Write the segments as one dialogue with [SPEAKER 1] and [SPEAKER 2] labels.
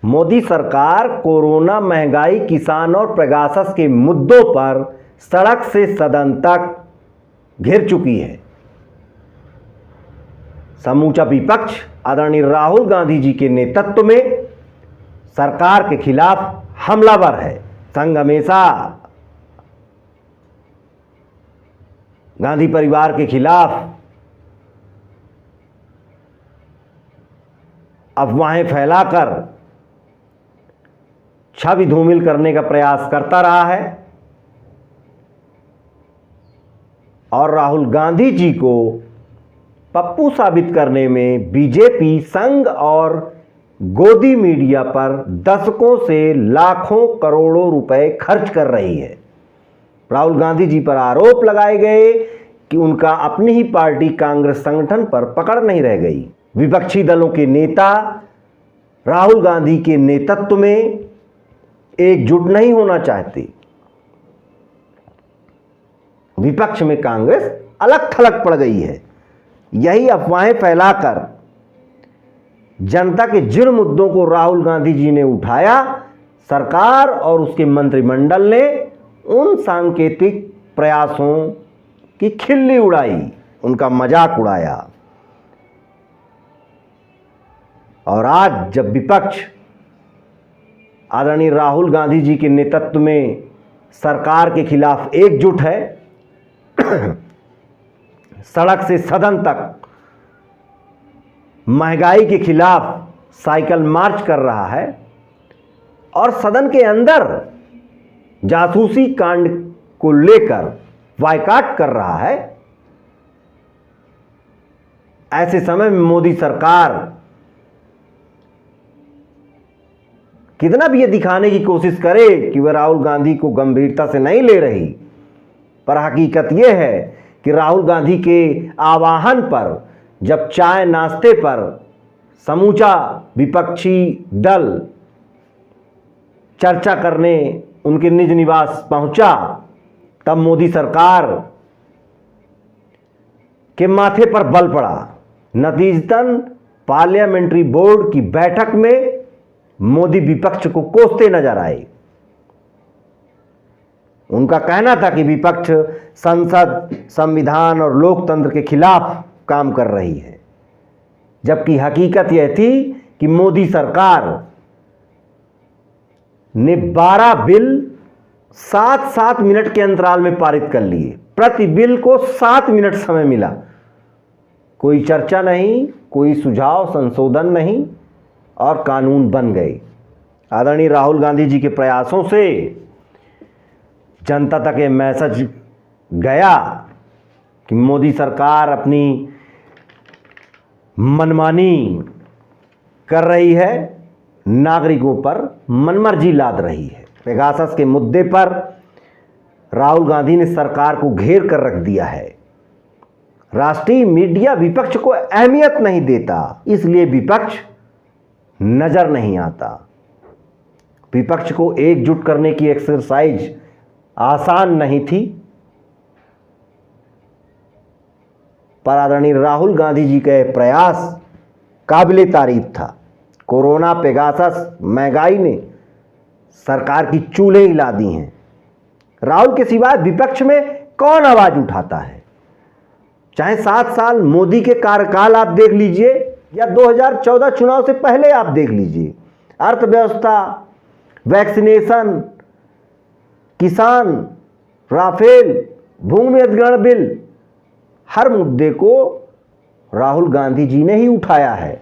[SPEAKER 1] मोदी सरकार कोरोना, महंगाई, किसान और पेगासस के मुद्दों पर सड़क से सदन तक घिर चुकी है। समूचा विपक्ष आदरणीय राहुल गांधी जी के नेतृत्व में सरकार के खिलाफ हमलावर है। संघ हमेशा गांधी परिवार के खिलाफ अफवाहें फैलाकर छवि धूमिल करने का प्रयास करता रहा है और राहुल गांधी जी को पप्पू साबित करने में बीजेपी संघ और गोदी मीडिया पर दशकों से लाखों करोड़ों रुपए खर्च कर रही है। राहुल गांधी जी पर आरोप लगाए गए कि उनका अपनी ही पार्टी कांग्रेस संगठन पर पकड़ नहीं रह गई। विपक्षी दलों के नेता राहुल गांधी के नेतृत्व में एकजुट नहीं होना चाहते। विपक्ष में कांग्रेस अलग थलग पड़ गई है। यही अफवाहें फैलाकर जनता के जिन मुद्दों को राहुल गांधी जी ने उठाया, सरकार और उसके मंत्रिमंडल ने उन सांकेतिक प्रयासों की खिल्ली उड़ाई, उनका मजाक उड़ाया। और आज जब विपक्ष आदरणीय राहुल गांधी जी के नेतृत्व में सरकार के खिलाफ एकजुट है, सड़क से सदन तक महंगाई के खिलाफ साइकिल मार्च कर रहा है और सदन के अंदर जासूसी कांड को लेकर बायकॉट कर रहा है, ऐसे समय में मोदी सरकार कितना भी ये दिखाने की कोशिश करे कि वह राहुल गांधी को गंभीरता से नहीं ले रही, पर हकीकत यह है कि राहुल गांधी के आह्वान पर जब चाय नाश्ते पर समूचा विपक्षी दल चर्चा करने उनके निज निवास पहुंचा, तब मोदी सरकार के माथे पर बल पड़ा। नतीजतन पार्लियामेंट्री बोर्ड की बैठक में मोदी विपक्ष को कोसते नजर आए। उनका कहना था कि विपक्ष संसद, संविधान और लोकतंत्र के खिलाफ काम कर रही है, जबकि हकीकत यह थी कि मोदी सरकार ने 12 बिल 7-7 मिनट के अंतराल में पारित कर लिए। प्रति बिल को 7 मिनट समय मिला। कोई चर्चा नहीं, कोई सुझाव संशोधन नहीं और कानून बन गए। आदरणीय राहुल गांधी जी के प्रयासों से जनता तक ये मैसेज गया कि मोदी सरकार अपनी मनमानी कर रही है, नागरिकों पर मनमर्जी लाद रही है। पेगासस के मुद्दे पर राहुल गांधी ने सरकार को घेर कर रख दिया है। राष्ट्रीय मीडिया विपक्ष को अहमियत नहीं देता, इसलिए विपक्ष नजर नहीं आता। विपक्ष को एकजुट करने की एक्सरसाइज आसान नहीं थी, पर आदरणीय राहुल गांधी जी का प्रयास काबिले तारीफ था। कोरोना, पेगासस, महंगाई ने सरकार की चूल्हे हिला दी हैं। राहुल के सिवाय विपक्ष में कौन आवाज उठाता है? चाहे 7 साल मोदी के कार्यकाल आप देख लीजिए या 2014 चुनाव से पहले आप देख लीजिए, अर्थव्यवस्था, वैक्सीनेशन, किसान, राफेल, भूमि अधिग्रहण बिल, हर मुद्दे को राहुल गांधी जी ने ही उठाया है।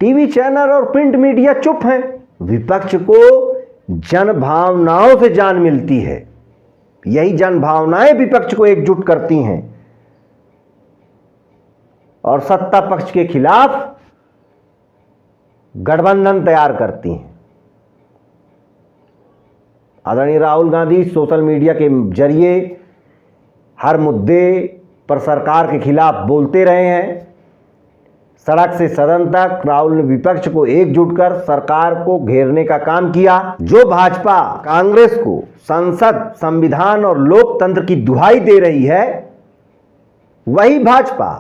[SPEAKER 1] टीवी चैनल और प्रिंट मीडिया चुप हैं। विपक्ष को जन भावनाओं से जान मिलती है। यही जन भावनाएं विपक्ष को एकजुट करती हैं और सत्ता पक्ष के खिलाफ गठबंधन तैयार करती हैं। आदरणीय राहुल गांधी सोशल मीडिया के जरिए हर मुद्दे पर सरकार के खिलाफ बोलते रहे हैं। सड़क से सदन तक राहुल ने विपक्ष को एकजुट कर सरकार को घेरने का काम किया। जो भाजपा कांग्रेस को संसद, संविधान और लोकतंत्र की दुहाई दे रही है, वही भाजपा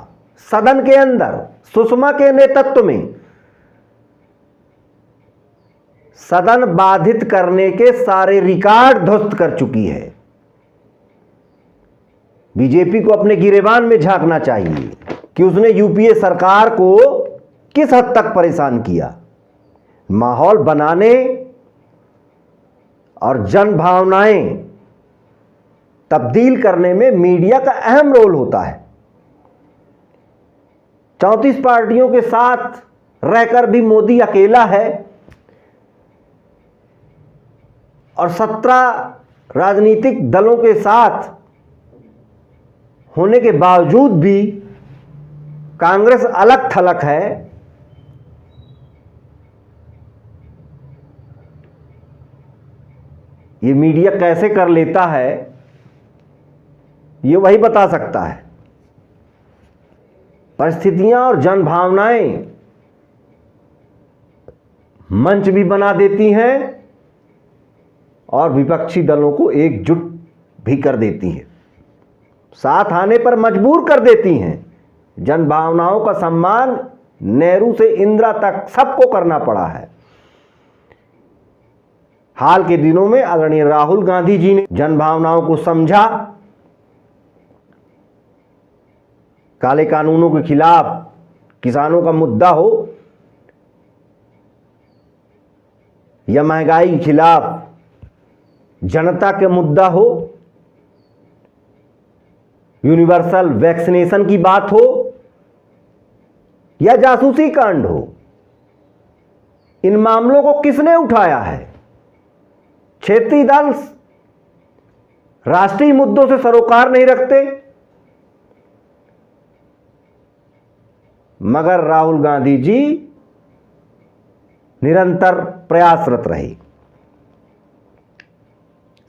[SPEAKER 1] सदन के अंदर सुषमा के नेतृत्व में सदन बाधित करने के सारे रिकॉर्ड ध्वस्त कर चुकी है। बीजेपी को अपने गिरेबान में झांकना चाहिए कि उसने यूपीए सरकार को किस हद तक परेशान किया। माहौल बनाने और जन भावनाएं तब्दील करने में मीडिया का अहम रोल होता है। 34 पार्टियों के साथ रहकर भी मोदी अकेला है और 17 राजनीतिक दलों के साथ होने के बावजूद भी कांग्रेस अलग थलग है। ये मीडिया कैसे कर लेता है, ये वही बता सकता है। परिस्थितियां और जन भावनाएं मंच भी बना देती हैं और विपक्षी दलों को एकजुट भी कर देती हैं, साथ आने पर मजबूर कर देती हैं। जन भावनाओं का सम्मान नेहरू से इंदिरा तक सबको करना पड़ा है। हाल के दिनों में आदरणीय राहुल गांधी जी ने जन भावनाओं को समझा। काले कानूनों के खिलाफ किसानों का मुद्दा हो या महंगाई के खिलाफ जनता के मुद्दा हो, यूनिवर्सल वैक्सीनेशन की बात हो या जासूसी कांड हो, इन मामलों को किसने उठाया है? क्षेत्रीय दल राष्ट्रीय मुद्दों से सरोकार नहीं रखते, मगर राहुल गांधी जी निरंतर प्रयासरत रहे।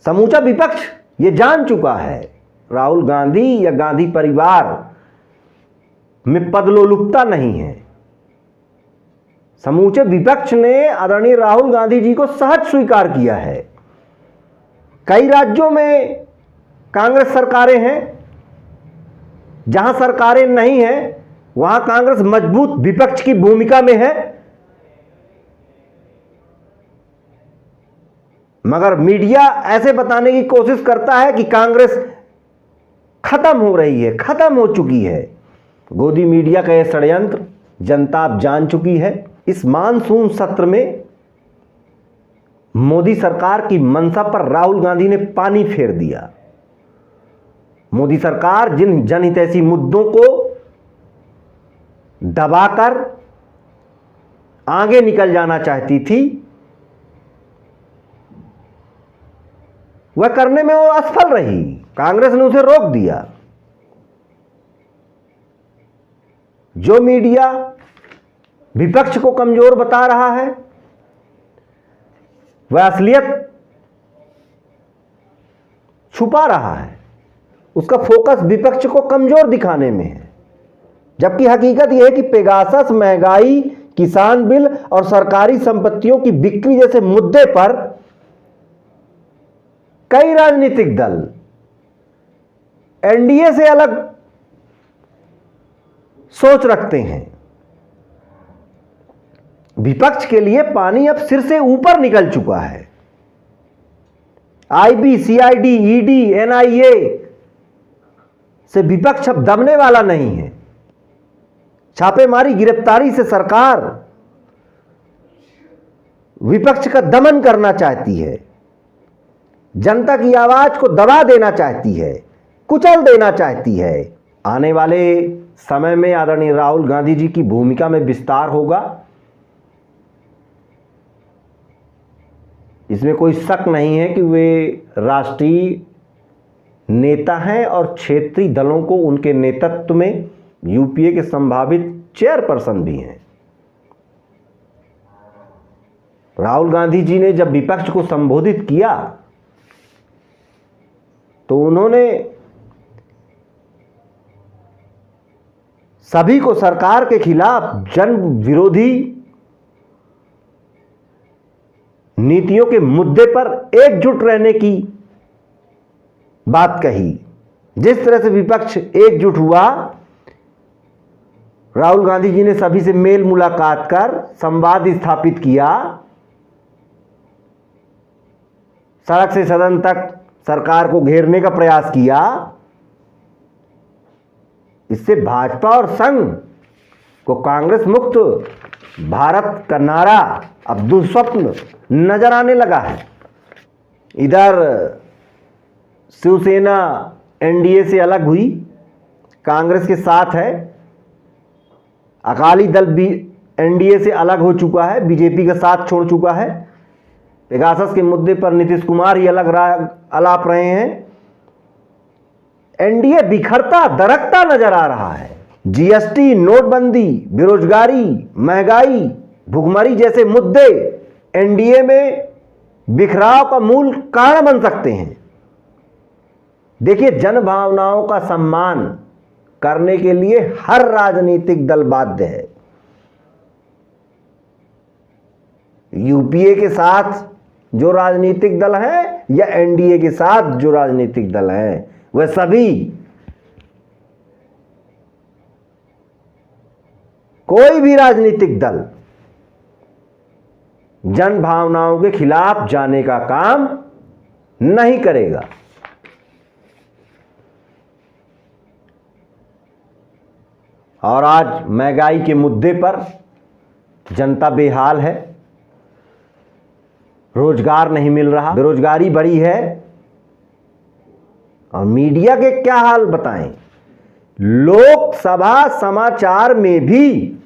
[SPEAKER 1] समूचा विपक्ष ये जान चुका है राहुल गांधी या गांधी परिवार में पदलोलुपता नहीं है। समूचे विपक्ष ने आदरणीय राहुल गांधी जी को सहज स्वीकार किया है। कई राज्यों में कांग्रेस सरकारें हैं, जहां सरकारें नहीं हैं वहां कांग्रेस मजबूत विपक्ष की भूमिका में है, मगर मीडिया ऐसे बताने की कोशिश करता है कि कांग्रेस खत्म हो रही है, खत्म हो चुकी है। गोदी मीडिया का यह षड्यंत्र जनता अब जान चुकी है। इस मानसून सत्र में मोदी सरकार की मंशा पर राहुल गांधी ने पानी फेर दिया। मोदी सरकार जिन जनहितैषी मुद्दों को दबाकर आगे निकल जाना चाहती थी, वह करने में वो असफल रही। कांग्रेस ने उसे रोक दिया। जो मीडिया विपक्ष को कमजोर बता रहा है, वह असलियत छुपा रहा है। उसका फोकस विपक्ष को कमजोर दिखाने में है, जबकि हकीकत यह है कि पेगासस, महंगाई, किसान बिल और सरकारी संपत्तियों की बिक्री जैसे मुद्दे पर कई राजनीतिक दल एनडीए से अलग सोच रखते हैं। विपक्ष के लिए पानी अब सिर से ऊपर निकल चुका है। आईबी, सीआईडी, ईडी, एनआईए से विपक्ष अब दबने वाला नहीं है। छापेमारी, गिरफ्तारी से सरकार विपक्ष का दमन करना चाहती है, जनता की आवाज को दबा देना चाहती है, कुचल देना चाहती है। आने वाले समय में आदरणीय राहुल गांधी जी की भूमिका में विस्तार होगा, इसमें कोई शक नहीं है कि वे राष्ट्रीय नेता हैं और क्षेत्रीय दलों को उनके नेतृत्व में यूपीए के संभावित चेयरपर्सन भी हैं। राहुल गांधी जी ने जब विपक्ष को संबोधित किया तो उन्होंने सभी को सरकार के खिलाफ जन विरोधी नीतियों के मुद्दे पर एकजुट रहने की बात कही। जिस तरह से विपक्ष एकजुट हुआ, राहुल गांधी जी ने सभी से मेल मुलाकात कर संवाद स्थापित किया सड़क से सदन तक सरकार को घेरने का प्रयास किया। इससे भाजपा और संघ को कांग्रेस मुक्त भारत का नारा अब दुस्वप्न नजर आने लगा है। इधर शिवसेना एनडीए से अलग हुई, कांग्रेस के साथ है। अकाली दल भी एनडीए से अलग हो चुका है, बीजेपी का साथ छोड़ चुका है। पेगासस के मुद्दे पर नीतीश कुमार ही अलग अलाप रहे हैं। एनडीए बिखरता दरकता नजर आ रहा है। जीएसटी, नोटबंदी, बेरोजगारी, महंगाई, भुखमरी जैसे मुद्दे एनडीए में बिखराव का मूल कारण बन सकते हैं। देखिए, जन भावनाओं का सम्मान करने के लिए हर राजनीतिक दल बाध्य है। यूपीए के साथ जो राजनीतिक दल हैं या एनडीए के साथ जो राजनीतिक दल हैं, वह सभी कोई भी राजनीतिक दल जन भावनाओं के खिलाफ जाने का काम नहीं करेगा। और आज महंगाई के मुद्दे पर जनता बेहाल है, रोजगार नहीं मिल रहा, बेरोजगारी बढ़ी है। और मीडिया के क्या हाल बताएं। लोकसभा समाचार में भी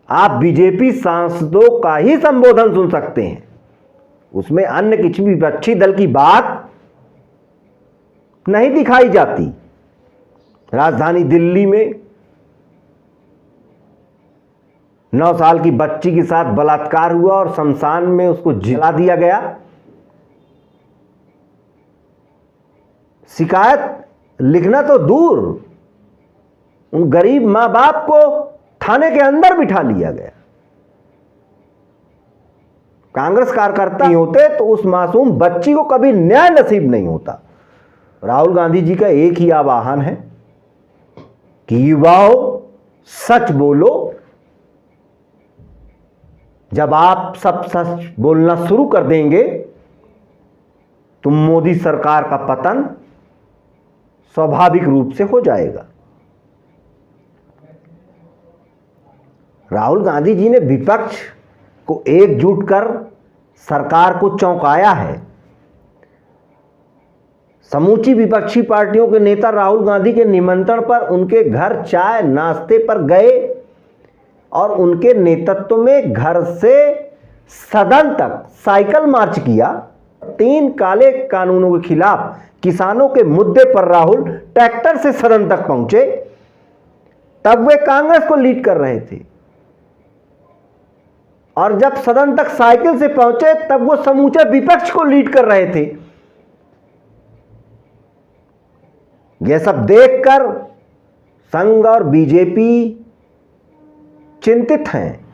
[SPEAKER 1] आप बीजेपी सांसदों का ही संबोधन सुन सकते हैं, उसमें अन्य किसी भी विपक्षी दल की बात नहीं दिखाई जाती। राजधानी दिल्ली में 9 साल की बच्ची के साथ बलात्कार हुआ और शमशान में उसको जला दिया गया। शिकायत लिखना तो दूर, उन गरीब मां बाप को थाने के अंदर बिठा लिया गया। कांग्रेस कार्यकर्ता नहीं होते तो उस मासूम बच्ची को कभी न्याय नसीब नहीं होता। राहुल गांधी जी का एक ही आह्वान है कि युवाओं, सच बोलो। जब आप सब सच बोलना शुरू कर देंगे तो मोदी सरकार का पतन स्वाभाविक रूप से हो जाएगा। राहुल गांधी जी ने विपक्ष को एकजुट कर सरकार को चौंकाया है। समूची विपक्षी पार्टियों के नेता राहुल गांधी के निमंत्रण पर उनके घर चाय नाश्ते पर गए और उनके नेतृत्व में घर से सदन तक साइकिल मार्च किया। 3 काले कानूनों के खिलाफ किसानों के मुद्दे पर राहुल ट्रैक्टर से सदन तक पहुंचे, तब वे कांग्रेस को लीड कर रहे थे। और जब सदन तक साइकिल से पहुंचे तब वो समूचे विपक्ष को लीड कर रहे थे। यह सब देखकर संघ और बीजेपी चिंतित हैं।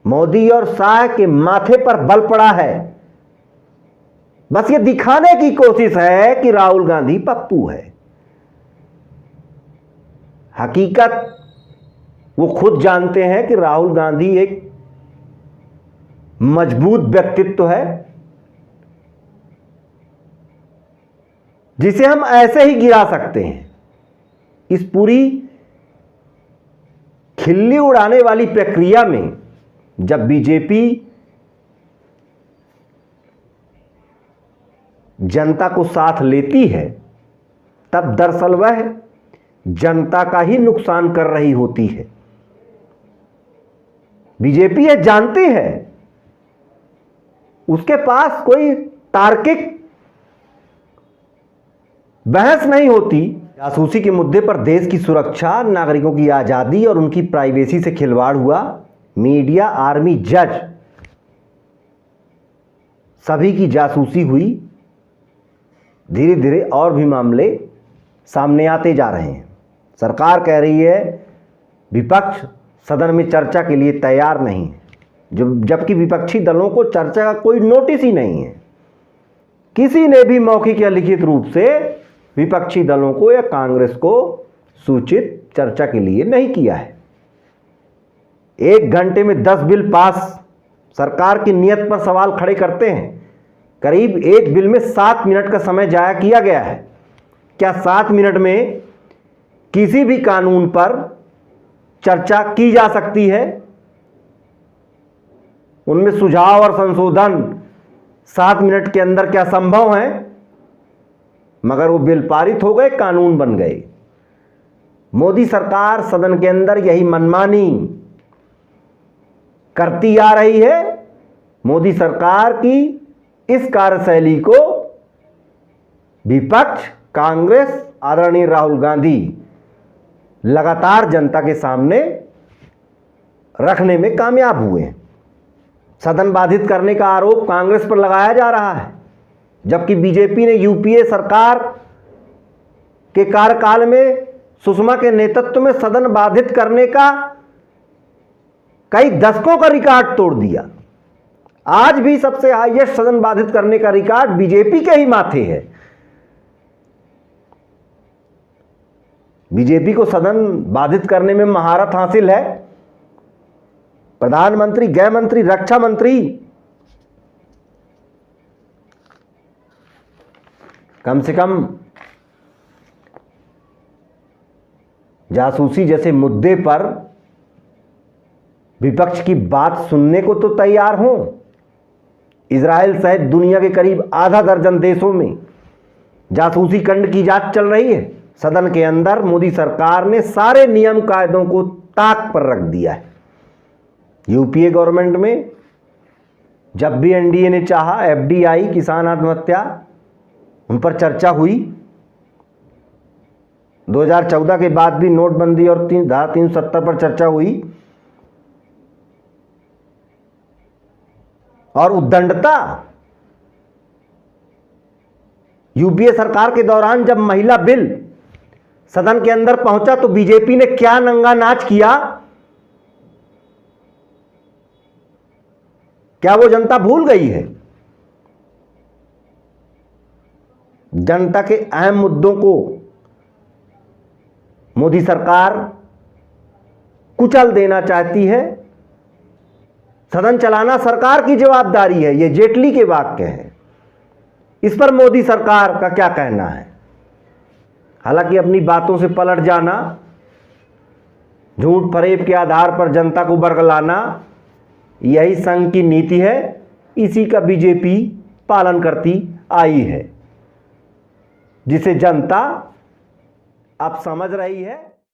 [SPEAKER 1] मोदी और शाह के माथे पर बल पड़ा है। बस ये दिखाने की कोशिश है कि राहुल गांधी पप्पू है। हकीकत वो खुद जानते हैं कि राहुल गांधी एक मजबूत व्यक्तित्व है, जिसे हम ऐसे ही गिरा सकते हैं। इस पूरी खिल्ली उड़ाने वाली प्रक्रिया में जब बीजेपी जनता को साथ लेती है, तब दरअसल वह जनता का ही नुकसान कर रही होती है। बीजेपी यह जानती है, उसके पास कोई तार्किक बहस नहीं होती। जासूसी के मुद्दे पर देश की सुरक्षा, नागरिकों की आज़ादी और उनकी प्राइवेसी से खिलवाड़ हुआ। मीडिया, आर्मी, जज सभी की जासूसी हुई। धीरे धीरे और भी मामले सामने आते जा रहे हैं। सरकार कह रही है विपक्ष सदन में चर्चा के लिए तैयार नहीं है, जबकि विपक्षी दलों को चर्चा का कोई नोटिस ही नहीं है। किसी ने भी मौखिक या लिखित रूप से विपक्षी दलों को या कांग्रेस को सूचित चर्चा के लिए नहीं किया है। 1 घंटे में 10 बिल पास सरकार की नीयत पर सवाल खड़े करते हैं। करीब एक बिल में 7 मिनट का समय जाया किया गया है। क्या 7 मिनट में किसी भी कानून पर चर्चा की जा सकती है? उनमें सुझाव और संशोधन 7 मिनट के अंदर क्या संभव है? मगर वो बिल पारित हो गए, कानून बन गए। मोदी सरकार सदन के अंदर यही मनमानी करती आ रही है। मोदी सरकार की इस कार्यशैली को विपक्ष, कांग्रेस, आदरणीय राहुल गांधी लगातार जनता के सामने रखने में कामयाब हुए हैं। सदन बाधित करने का आरोप कांग्रेस पर लगाया जा रहा है, जबकि बीजेपी ने यूपीए सरकार के कार्यकाल में सुषमा के नेतृत्व में सदन बाधित करने का कई दशकों का रिकॉर्ड तोड़ दिया। आज भी सबसे हाईएस्ट सदन बाधित करने का रिकॉर्ड बीजेपी के ही माथे है। बीजेपी को सदन बाधित करने में महारत हासिल है। प्रधानमंत्री, गृह मंत्री, रक्षा मंत्री कम से कम जासूसी जैसे मुद्दे पर विपक्ष की बात सुनने को तो तैयार हों। इजराइल सहित दुनिया के करीब आधा दर्जन देशों में जासूसी कांड की जांच चल रही है। सदन के अंदर मोदी सरकार ने सारे नियम कायदों को ताक पर रख दिया है। यूपीए गवर्नमेंट में जब भी एनडीए ने चाहा, एफडीआई, किसान आत्महत्या, उन पर चर्चा हुई। 2014 के बाद भी नोटबंदी और धारा 370 पर चर्चा हुई। और उद्दंडता यूपीए सरकार के दौरान जब महिला बिल सदन के अंदर पहुंचा तो बीजेपी ने क्या नंगा नाच किया, क्या वो जनता भूल गई है? जनता के अहम मुद्दों को मोदी सरकार कुचल देना चाहती है। सदन चलाना सरकार की जवाबदारी है, ये जेटली के वाक्य हैं। इस पर मोदी सरकार का क्या कहना है? हालांकि अपनी बातों से पलट जाना, झूठ फरेब के आधार पर जनता को बरगलाना, यही संघ की नीति है। इसी का बीजेपी पालन करती आई है, जिसे जनता अब समझ रही है।